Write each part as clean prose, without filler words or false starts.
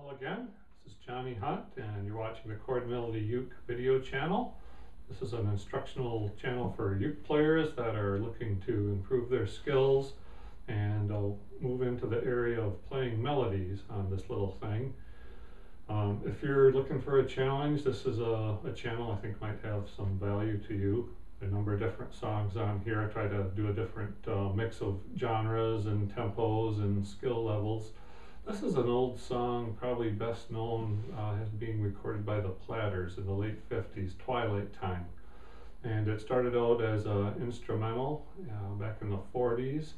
Hello again, this is Johnny Hunt and you're watching the Chord Melody Uke video channel. This is an instructional channel for uke players that are looking to improve their skills and move into the area of playing melodies on this little thing. If you're looking for a challenge, this is a channel I think might have some value to you. A number of different songs on here. I try to do a different mix of genres and tempos and skill levels. This is an old song, probably best known as being recorded by the Platters in the late 50s, Twilight Time. And it started out as an instrumental back in the 40s.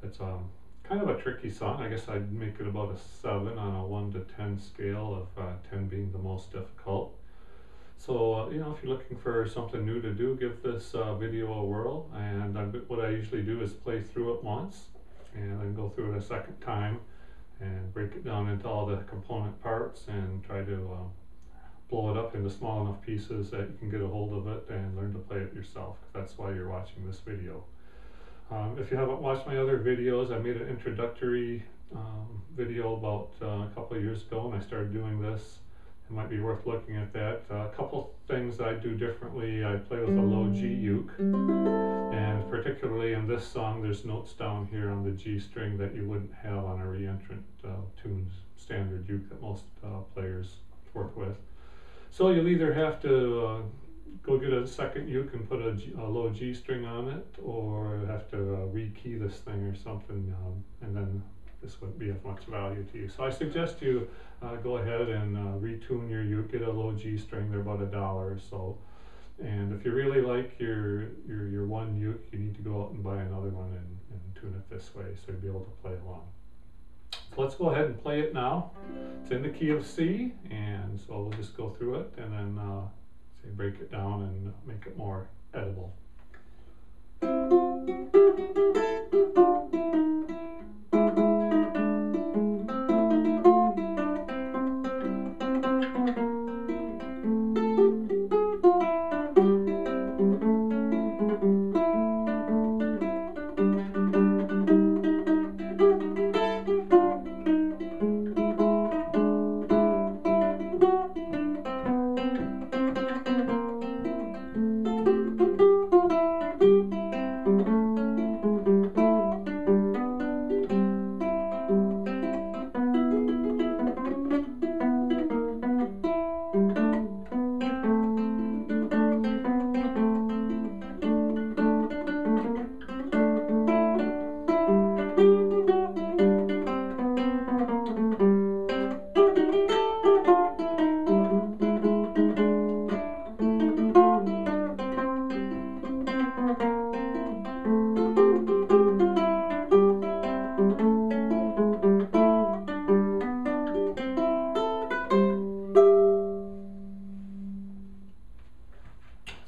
It's kind of a tricky song. I guess I'd make it about a 7 on a 1 to 10 scale, of 10 being the most difficult. So, you know, if you're looking for something new to do, give this video a whirl. And what I usually do is play through it once and then go through it a second time and break it down into all the component parts and try to blow it up into small enough pieces that you can get a hold of it and learn to play it yourself. That's why you're watching this video. If you haven't watched my other videos, I made an introductory video about a couple of years ago, and I started doing this. It might be worth looking at that. A couple things I do differently. I play with a low G uke, and particularly in this song there's notes down here on the G string that you wouldn't have on a reentrant tuned standard uke that most players work with. So you'll either have to go get a second uke and put a low G string on it, or have to re-key this thing or something, and then this wouldn't be of much value to you. So I suggest you go ahead and retune your uke, get a low G string. They're about $1 or so. And if you really like your one uke, you need to go out and buy another one and tune it this way so you'll be able to play along. So let's go ahead and play it now. It's in the key of C, and so we'll just go through it and then break it down and make it more edible.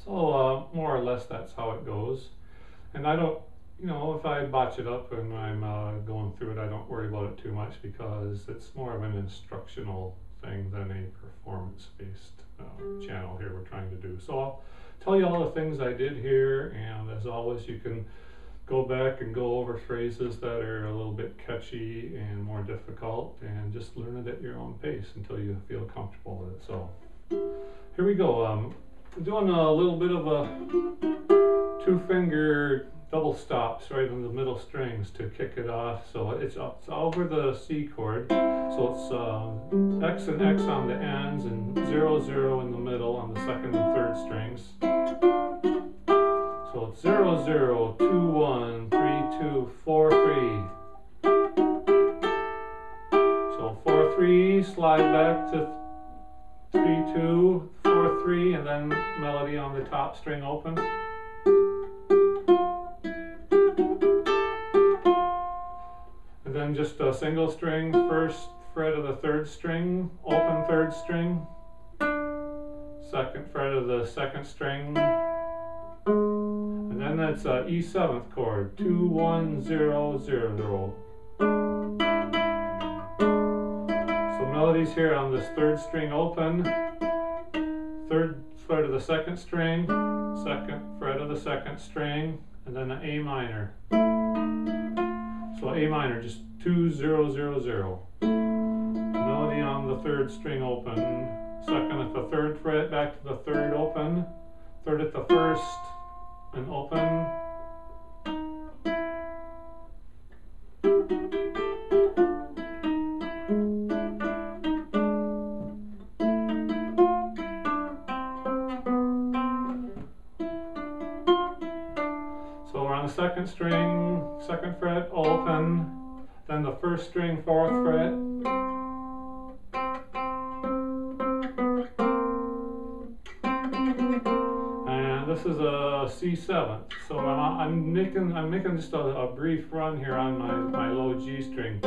So more or less that's how it goes. And I don't, you know, if I botch it up when I'm going through it, I don't worry about it too much, because it's more of an instructional thing than a performance-based channel here we're trying to do. So I'll tell you all the things I did here, and as always you can go back and go over phrases that are a little bit catchy and more difficult, and just learn it at your own pace until you feel comfortable with it. So here we go. I'm doing a little bit of a 2-finger double stops right in the middle strings to kick it off. So it's over the C chord. So it's X and X on the ends and 0, 0 in the middle on the second and third strings. So it's 0, 0, 2, 1, 3, 2, 4, 3. So 4, 3, slide back to 3, 2, 4, 3, and then melody on the top string open. And then just a single string, first fret of the third string, open third string, second fret of the second string, and then that's E 7th chord, 2, 1, 0, 0, 0. So melodies here on this third string open, third fret of the second string, second fret of the second string, and then an A minor. So A minor, just 2, 0, 0, 0. Melody melody on the third string open, second at the third fret, back to the third open, third at the first, and open. So we're on the second string, second fret, open, then the first string, fourth fret, and this is a C7. So I'm making just a brief run here on my low G string,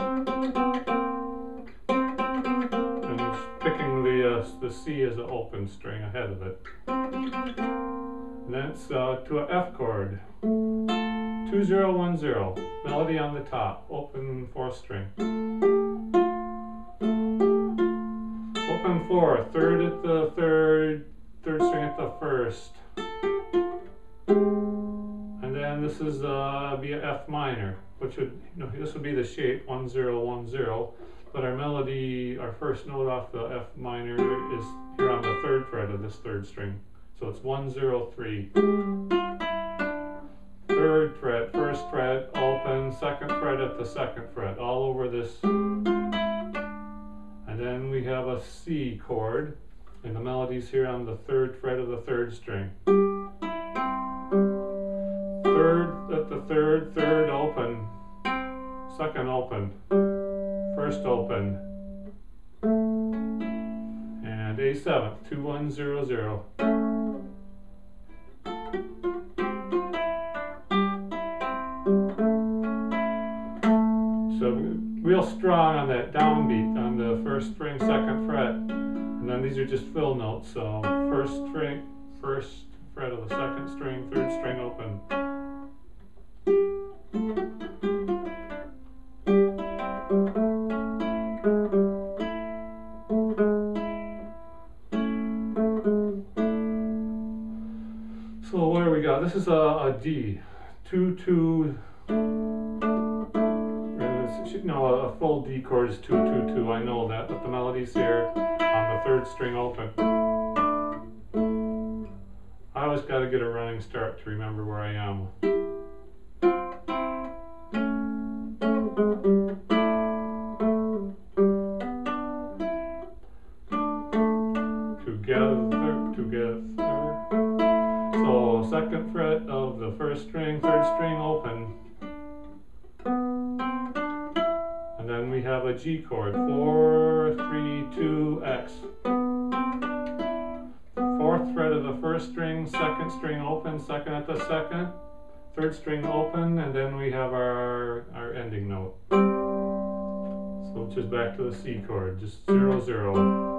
and picking the C as an open string ahead of it. And then it's to an F chord. 2010, melody on the top, open fourth string. Open four, third at the third string at the first. And then this is be a F minor, which would, this would be the shape 1010, but our melody, our first note off the F minor is here on the third fret of this third string. So it's 103. Third fret, first fret, open, second fret at the second fret, all over this. And then we have a C chord, and the melody's here on the third fret of the third string. Third at the third open, second open, first open, and A7, 2100. So real strong on that downbeat on the first string, second fret, and then these are just fill notes. So first string, first fret of the second string, third string open. So where we go? This is a D, 2-2. A full D chord is 2-2-2. I know that, but the melody's here on the third string open. I always got to get a running start to remember where I am. Together. So second fret of the first string, third string open. And then we have a G chord, 4, 3, 2, X. Fourth fret of the first string, second string open, second at the second, third string open, and then we have our ending note. So just back to the C chord, just 0, 0.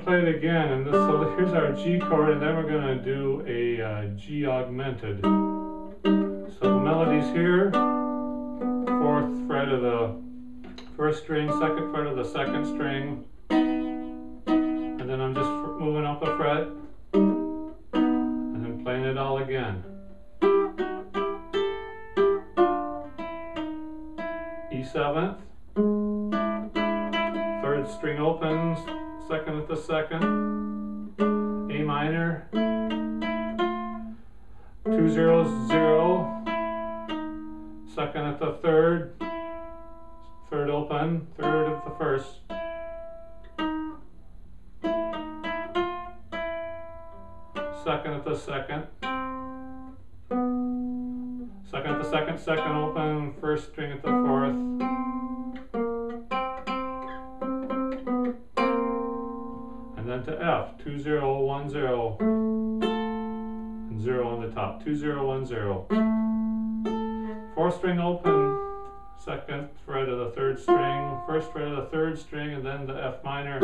Play it again, and so here's our G chord, and then we're going to do a G augmented. So the melody's here, fourth fret of the first string, second fret of the second string, and then I'm just moving up a fret, and then playing it all again. E7th, third string opens, second at the second, A minor, 2-0-0, second at the third open, third at the first, second at the second, second at the second, second open, first string at the fourth, and then to F, 2-0-1-0, and 0 on the top, 2-0-1-0. Fourth string open, second fret of the third string, first fret of the third string, and then the F minor.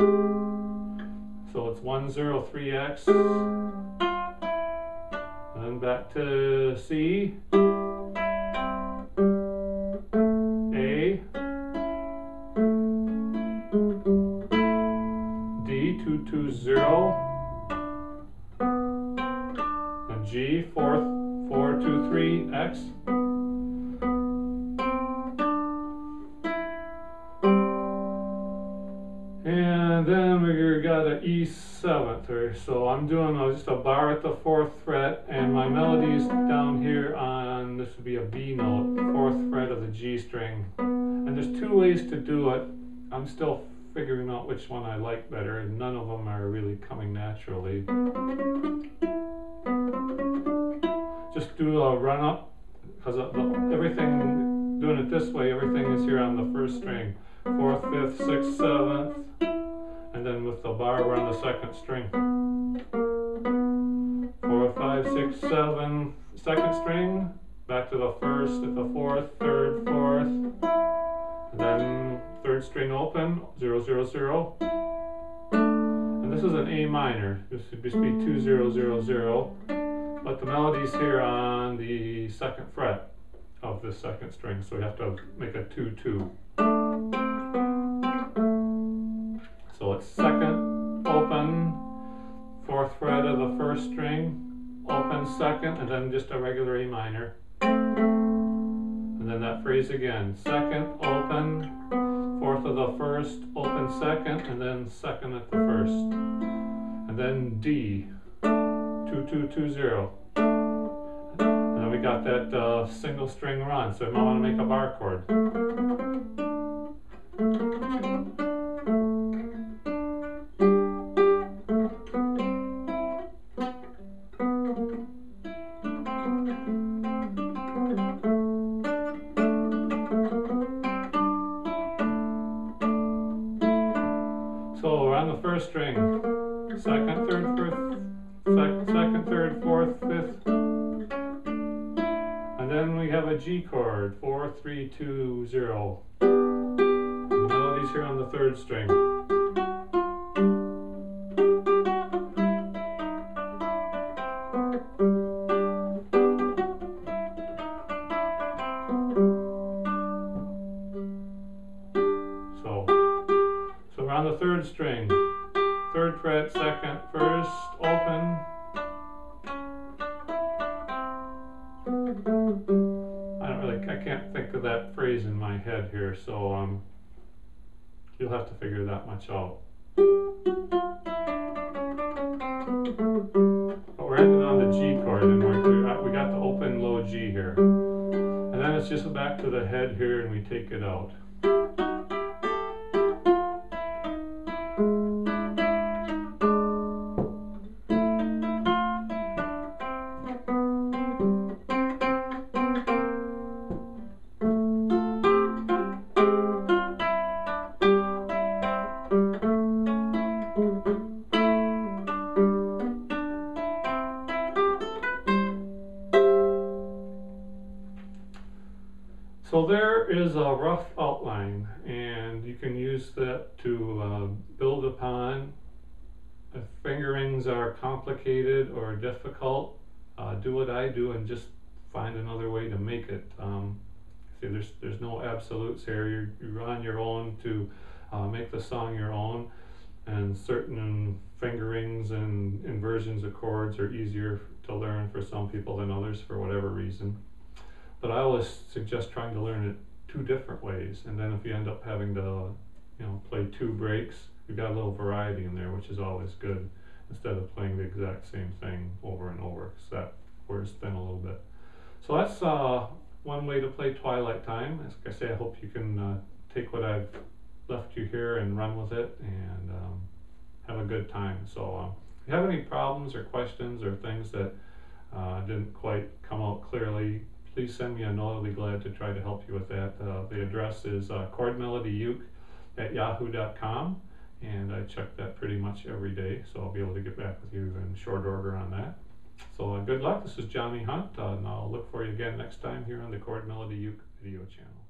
So it's 1, 0, 3 X, and then back to C, A, D, 2, 2, 0, and G, 4, 4, 2, 3 X. And then we got an E7, so I'm doing just a bar at the 4th fret, and my melody's down here on, this would be a B note, 4th fret of the G string. And there's 2 ways to do it. I'm still figuring out which one I like better, and none of them are really coming naturally. Just do a run up, because everything, doing it this way, everything is here on the 1st string. 4th, 5th, 6th, 7th, and then with the bar we're on the 2nd string. 4, 5, 6, 7, 2nd string, back to the 1st at the 4th, 3rd, 4th, and then 3rd string open, 0, 0, 0. And this is an A minor. This would just be 2, 0, 0, 0. But the melody's here on the 2nd fret of the 2nd string, so we have to make a 2, 2. So it's 2nd, open, 4th fret of the 1st string, open 2nd, and then just a regular A minor. And then that phrase again, 2nd, open, 4th of the 1st, open 2nd, and then 2nd at the 1st. And then D, 2, 2, 2, 0. And then we got that single string run, so I might want to make a bar chord. So we're on the 1st string, 2nd, 3rd, 4th, 2nd, 3rd, 4th, 5th, and then we have a G chord, 4, 3, 2, 0. The melody's here on the 3rd string. So we're on the 3rd string, 3rd fret, 2nd, 1st, open. I can't think of that phrase in my head here, so you'll have to figure that much out. But we're ending on the G chord, and we got the open low G here. And then it's just back to the head here, and we take it out. So there is a rough outline, and you can use that to build upon. If fingerings are complicated or difficult, do what I do and just find another way to make it. See, there's no absolutes here. You're on your own to make the song your own, and certain fingerings and inversions of chords are easier to learn for some people than others for whatever reason. But I always suggest trying to learn it 2 different ways, and then if you end up having to, play 2 breaks, you've got a little variety in there, which is always good, instead of playing the exact same thing over and over, because that wears thin a little bit. So that's one way to play Twilight Time. As I say, I hope you can take what I've left you here and run with it and have a good time. So if you have any problems or questions or things that didn't quite come out clearly, please send me a note. I'll be glad to try to help you with that. The address is chordmelodyyuke@yahoo.com, and I check that pretty much every day, so I'll be able to get back with you in short order on that. So good luck. This is Johnny Hunt, and I'll look for you again next time here on the Chord Melody Uke video channel.